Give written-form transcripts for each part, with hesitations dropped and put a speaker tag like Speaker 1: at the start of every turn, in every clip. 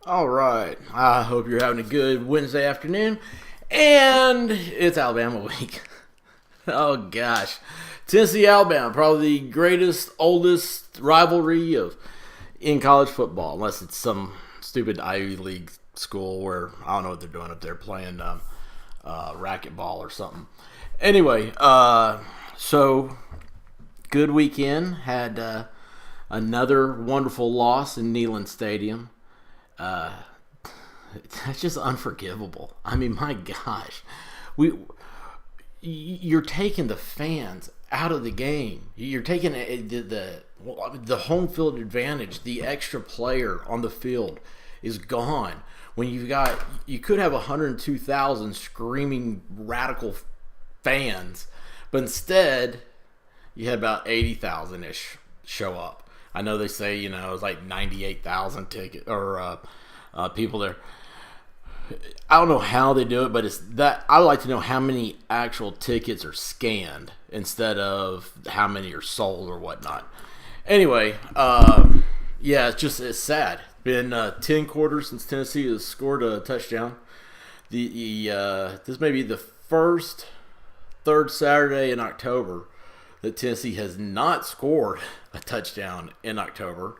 Speaker 1: All right. I hope you're having a good Wednesday afternoon. And it's Alabama week. Oh, gosh. Tennessee, Alabama, probably the greatest, oldest rivalry in college football, unless it's some stupid Ivy League school where I don't know what they're doing up there, playing racquetball or something. Anyway, so good weekend. Had another wonderful loss in Neyland Stadium. Uh, that's just unforgivable. I mean, my gosh, we you're taking the fans out of the game. You're taking the home field advantage. The extra player on the field is gone. When you could have 102,000 screaming radical fans, but instead you had about 80,000 ish show up. I know they say it was like 98,000 ticket or people there. I don't know how they do it, but it's that I would like to know how many actual tickets are scanned instead of how many are sold or whatnot. Anyway, yeah, it's sad. Been 10 quarters since Tennessee has scored a touchdown. This may be the first third Saturday in October that Tennessee has not scored a touchdown in October.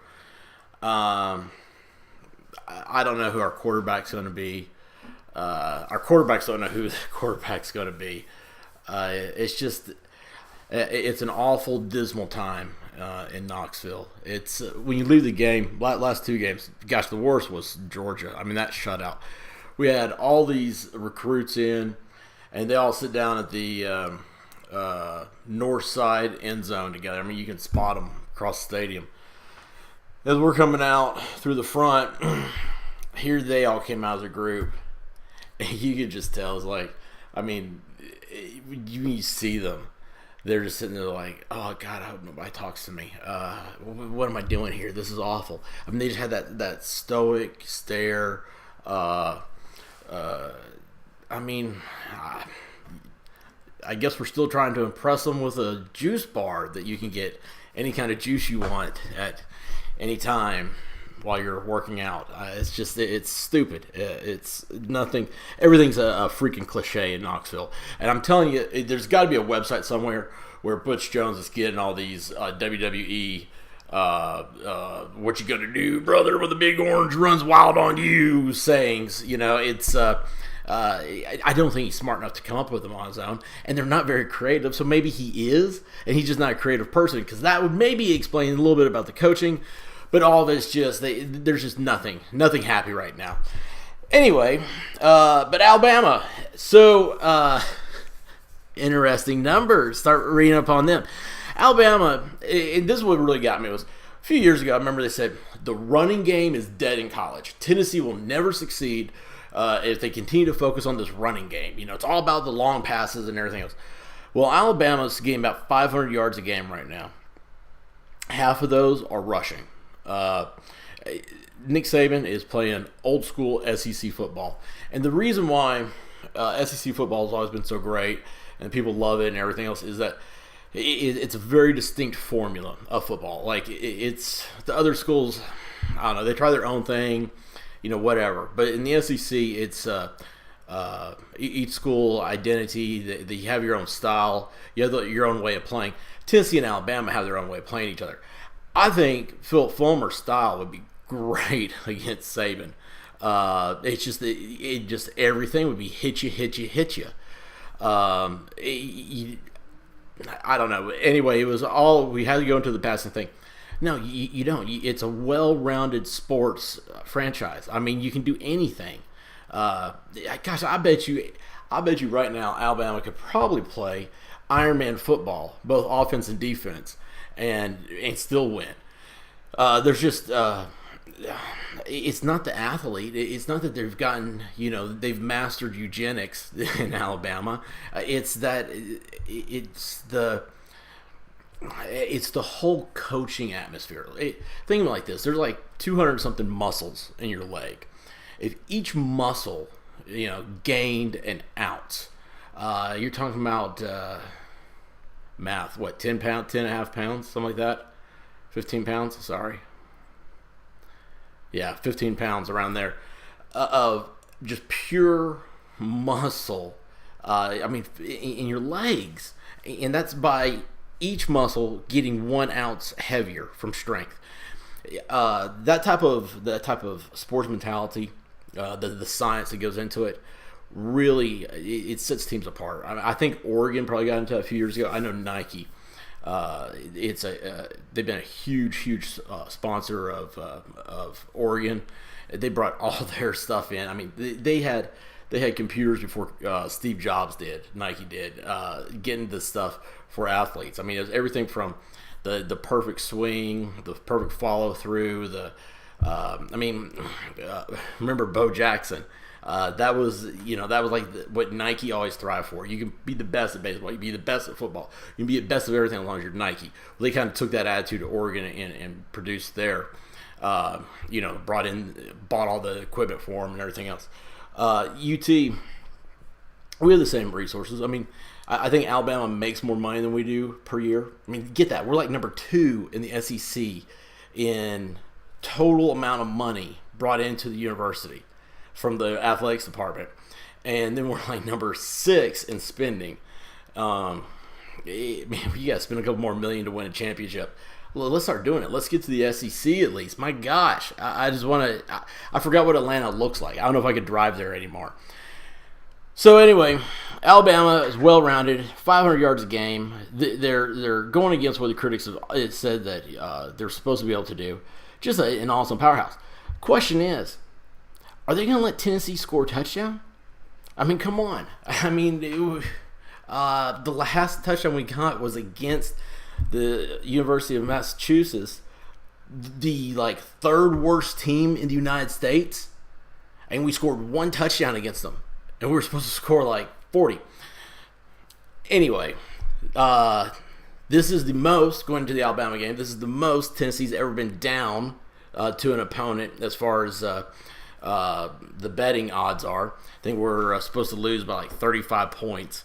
Speaker 1: I don't know who our quarterback's going to be. Our quarterbacks don't know who the quarterback's going to be. It's an awful, dismal time in Knoxville. It's when you leave the game, last two games, gosh, the worst was Georgia. I mean, that shutout. We had all these recruits in, and they all sit down at the north side end zone together. I mean, you can spot them across the stadium. As we're coming out through the front, here they all came out as a group. And you could just tell, it's like, I mean, you see them. They're just sitting there like, oh, God, I hope nobody talks to me. What am I doing here? This is awful. I mean, they just had that stoic stare. I mean, I guess we're still trying to impress them with a juice bar that you can get any kind of juice you want at any time while you're working out. It's stupid. It's nothing. Everything's a freaking cliche in Knoxville. And I'm telling you, there's got to be a website somewhere where Butch Jones is getting all these WWE what you gonna do, brother, when the big orange runs wild on you sayings. I don't think he's smart enough to come up with them on his own, and they're not very creative. So maybe he is, and he's just not a creative person, because that would maybe explain a little bit about the coaching. But all of it's just there's just nothing happy right now. Anyway, but Alabama, so interesting numbers. Start reading up on them. Alabama, this is what really got me was a few years ago. I remember they said the running game is dead in college. Tennessee will never succeed if they continue to focus on this running game. It's all about the long passes and everything else. Well, Alabama's getting about 500 yards a game right now. Half of those are rushing. Nick Saban is playing old school SEC football, and the reason why SEC football has always been so great and people love it and everything else is that it's a very distinct formula of football. Like it's the other schools, I don't know, they try their own thing, whatever. But in the SEC, it's each school identity. You have your own style. You have your own way of playing. Tennessee and Alabama have their own way of playing each other. I think Philip Fulmer's style would be great against Saban. It's just everything would be hit you. I don't know. Anyway, it was all we had to go into the passing thing. No, you don't. It's a well-rounded sports franchise. I mean, you can do anything. Gosh, I bet you right now Alabama could probably play Ironman football, both offense and defense, and still win. There's just it's not the athlete. It's not that they've gotten they've mastered eugenics in Alabama. It's the whole coaching atmosphere. Think of it like this: there's like 200 something muscles in your leg. If each muscle gained an ounce, you're talking about math. What, 10 and a half pounds, something like that. 15 pounds. Sorry. Yeah, 15 pounds around there of just pure muscle. I mean, in your legs, and that's by each muscle getting 1 ounce heavier from strength. That type of sports mentality, the science that goes into it, really it sets teams apart. I think Oregon probably got into it a few years ago. I know Nike. They've been a huge sponsor of Oregon. They brought all their stuff in. I mean, they had computers before Steve Jobs did. Nike did, getting this stuff for athletes. I mean, it was everything from the perfect swing, the perfect follow through. Remember Bo Jackson? That was like what Nike always strive for. You can be the best at baseball. You can be the best at football. You can be the best of everything as long as you're Nike. Well, they kind of took that attitude to Oregon and produced their, bought all the equipment for them and everything else. UT, we have the same resources. I mean, I think Alabama makes more money than we do per year. I mean, get that. We're like number 2 in the SEC in total amount of money brought into the university from the athletics department, and then we're like number 6 in spending. Man, you got to spend a couple more million to win a championship. Well, let's start doing it. Let's get to the SEC at least. My gosh, I just want to. I forgot what Atlanta looks like. I don't know if I could drive there anymore. So anyway, Alabama is well-rounded, 500 yards a game. They're going against what the critics have said that they're supposed to be able to do. Just an awesome powerhouse. Question is, are they going to let Tennessee score a touchdown? I mean, come on. I mean, the last touchdown we got was against the University of Massachusetts, the third worst team in the United States, and we scored 1 touchdown against them, and we were supposed to score 40. Anyway, this is the most, going to the Alabama game, this is the most Tennessee's ever been down to an opponent as far as the betting odds are. I think we're supposed to lose by 35 points.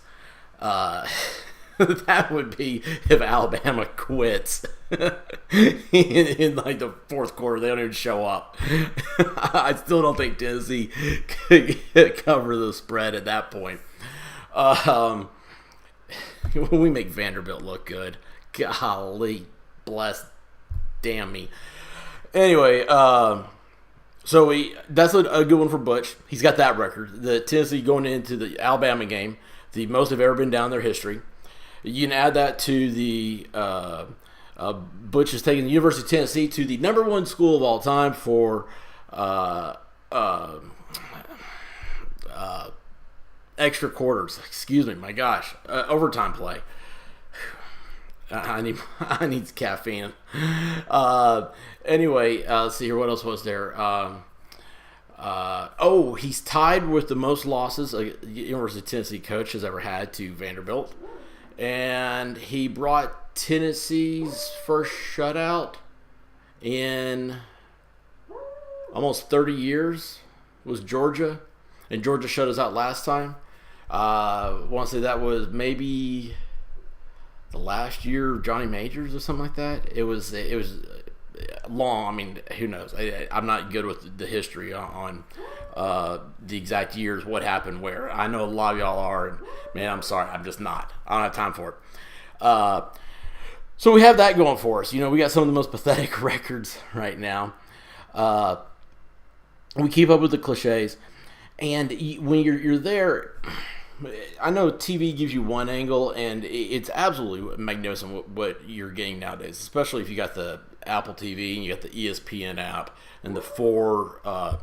Speaker 1: That would be if Alabama quits in the fourth quarter. They don't even show up. I still don't think Tennessee could cover the spread at that point. We make Vanderbilt look good. Golly, bless, damn me. Anyway, that's a good one for Butch. He's got that record. The Tennessee going into the Alabama game, the most they've ever been down in their history. You can add that to the Butch is taking the University of Tennessee to the number 1 school of all time for extra quarters. Excuse me, my gosh, overtime play. I need caffeine. Anyway, let's see here. What else was there? He's tied with the most losses a University of Tennessee coach has ever had to Vanderbilt. And he brought Tennessee's first shutout in almost 30 years. Was Georgia. And Georgia shut us out last time. I want to say that was maybe the last year of Johnny Majors or something like that. It was long. I mean, who knows? I'm not good with the history on the exact years, what happened where. I know a lot of y'all are, and man, I'm sorry, I'm just not. I don't have time for it. So we have that going for us. We got some of the most pathetic records right now. We keep up with the cliches, and when you're there, I know TV gives you one angle, and it's absolutely magnificent what you're getting nowadays, especially if you got the Apple TV and you got the ESPN app and the 4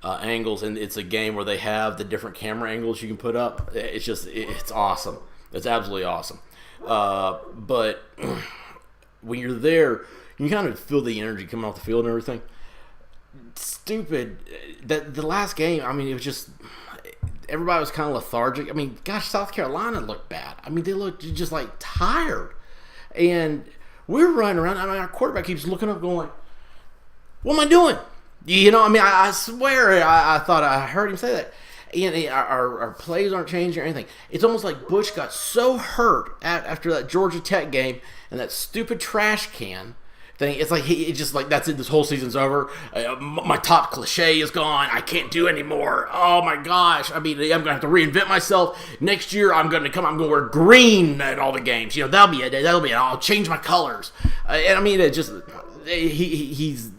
Speaker 1: angles, and it's a game where they have the different camera angles you can put up. It's awesome. It's absolutely awesome. But when you're there, you kind of feel the energy coming off the field and everything. Stupid. That the last game, I mean, it was just everybody was kind of lethargic. I mean, gosh, South Carolina looked bad. I mean, they looked just tired, and we're running around. I mean, our quarterback keeps looking up, going "What am I doing?" I mean, I swear, I thought I heard him say that. And our plays aren't changing or anything. It's almost like Butch got so hurt after that Georgia Tech game and that stupid trash can thing. It's like it's just like that's it. This whole season's over. My top cliche is gone. I can't do anymore. Oh my gosh! I mean, I'm gonna have to reinvent myself next year. I'm gonna wear green at all the games. That'll be it. I'll change my colors. And I mean, it just he's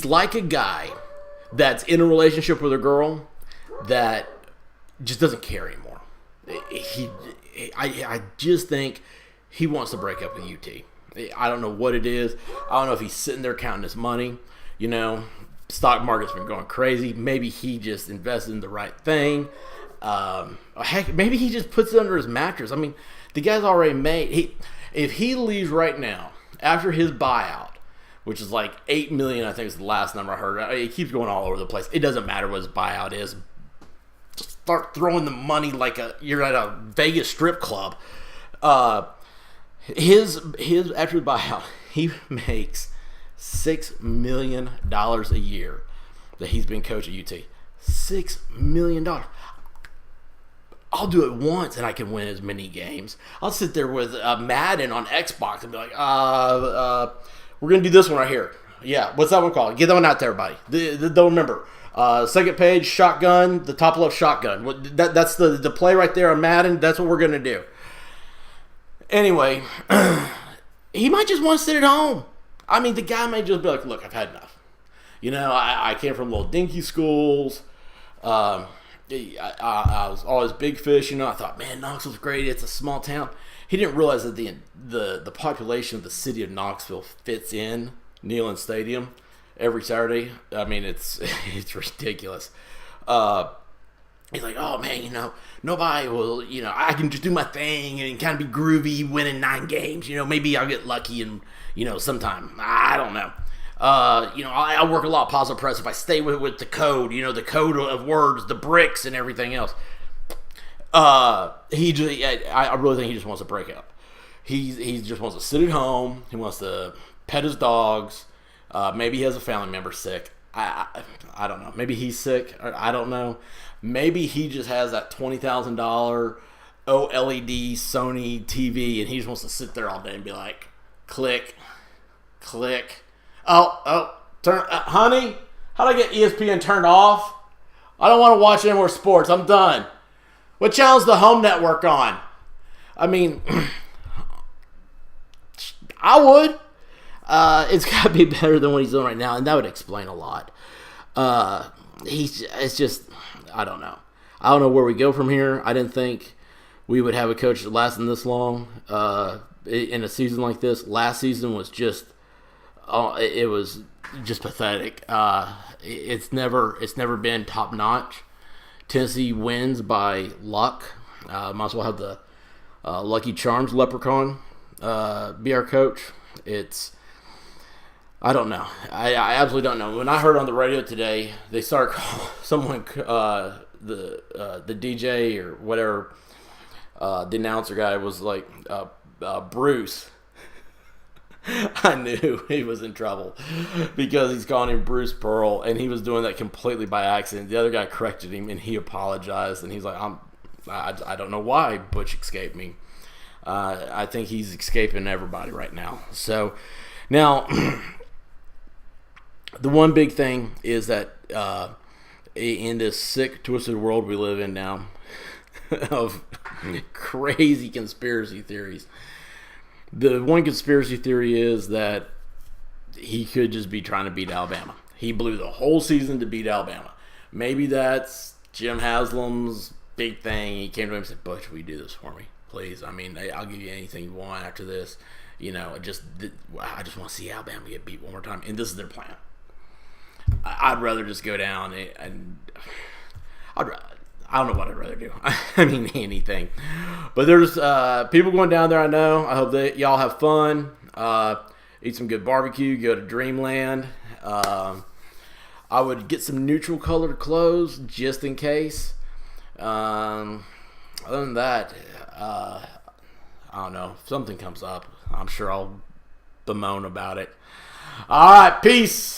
Speaker 1: like a guy that's in a relationship with a girl that just doesn't care anymore. I just think he wants to break up with UT. I don't know what it is. I don't know if he's sitting there counting his money. Stock market's been going crazy. Maybe he just invested in the right thing. Heck, maybe he just puts it under his mattress. I mean, the guy's already made. If he leaves right now after his buyout, which is like $8 million, I think is the last number I heard. It keeps going all over the place. It doesn't matter what his buyout is. Just start throwing the money like you're at a Vegas strip club. His after the buyout, he makes $6 million a year that he's been coach at UT. $6 million. I'll do it once and I can win as many games. I'll sit there with Madden on Xbox and be like, we're going to do this one right here. Yeah, what's that one called? Get that one out to everybody. Don't remember. Second page, shotgun, the top left shotgun. That's the play right there on Madden. That's what we're going to do. Anyway, he might just want to sit at home. I mean, the guy may just be like, look, I've had enough. I came from little dinky schools. I was always big fish. I thought, man, Knoxville's great. It's a small town. He didn't realize that the population of the city of Knoxville fits in Neyland Stadium every Saturday. I mean, it's ridiculous. He's like, oh man, nobody will, I can just do my thing and kind of be groovy, winning 9 games. Maybe I'll get lucky and sometime. I don't know. I work a lot of positive press if I stay with the code. The code of words, the bricks, and everything else. I really think he just wants to break up. He just wants to sit at home. He wants to pet his dogs. Maybe he has a family member sick. I don't know. Maybe he's sick. I don't know. Maybe he just has that $20,000 OLED Sony TV, and he just wants to sit there all day and be like, click, click. Oh, turn, honey, how do I get ESPN turned off? I don't want to watch any more sports. I'm done. What channel's the home network on? I mean, I would. It's got to be better than what he's doing right now, and that would explain a lot. It's just, I don't know. I don't know where we go from here. I didn't think we would have a coach that lasted this long in a season like this. Last season was just, it was just pathetic. It's never been top notch. Tennessee wins by luck. Might as well have the Lucky Charms leprechaun be our coach. I don't know. I absolutely don't know. When I heard on the radio today, they started calling someone, the DJ or whatever, the announcer guy was like, Bruce. I knew he was in trouble because he's calling him Bruce Pearl, and he was doing that completely by accident. The other guy corrected him, and he apologized, and he's like, I don't know why Butch escaped me. I think he's escaping everybody right now. So now, the one big thing is that in this sick, twisted world we live in now of crazy conspiracy theories, the one conspiracy theory is that he could just be trying to beat Alabama. He blew the whole season to beat Alabama. Maybe that's Jim Haslam's big thing. He came to him and said, Butch, will you do this for me, please? I mean, I'll give you anything you want after this. I just want to see Alabama get beat one more time. And this is their plan. I'd rather just go down and I don't know what I'd rather do. I mean, anything. But there's people going down there, I know. I hope that y'all have fun. Eat some good barbecue. Go to Dreamland. I would get some neutral colored clothes just in case. Other than that, I don't know. If something comes up, I'm sure I'll bemoan about it. All right, peace.